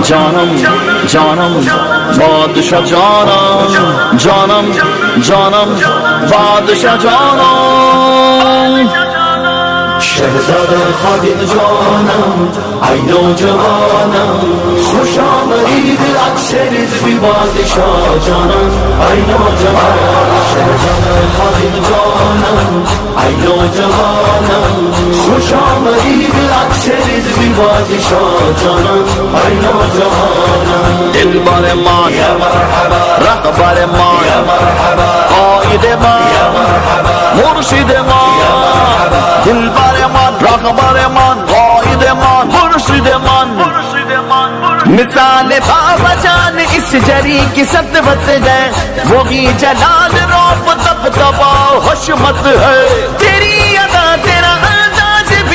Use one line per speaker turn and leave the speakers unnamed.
जानम जानम बादशाह जानम जानम जानम बादशाह जानम शहजादा खादिम जानम आई नौजवानम खुश आमदीद अक्सर भी बादशाह जानम आई नौजवान शहजादा खादिम जानम आई नौजवानम खुश आमदीद अक्सर भी बादशाह जानम आई नौजवानम दिल बारे मान रख बारे मान कायदे मान मुर्शिद मान दिल बारे मान रख बारे मान कायदे मान मुर्शिद मान मिसाल बाबा जान इस जरी की सतवत है वो ही जलाल रौब तब तबाह हशमत है तेरी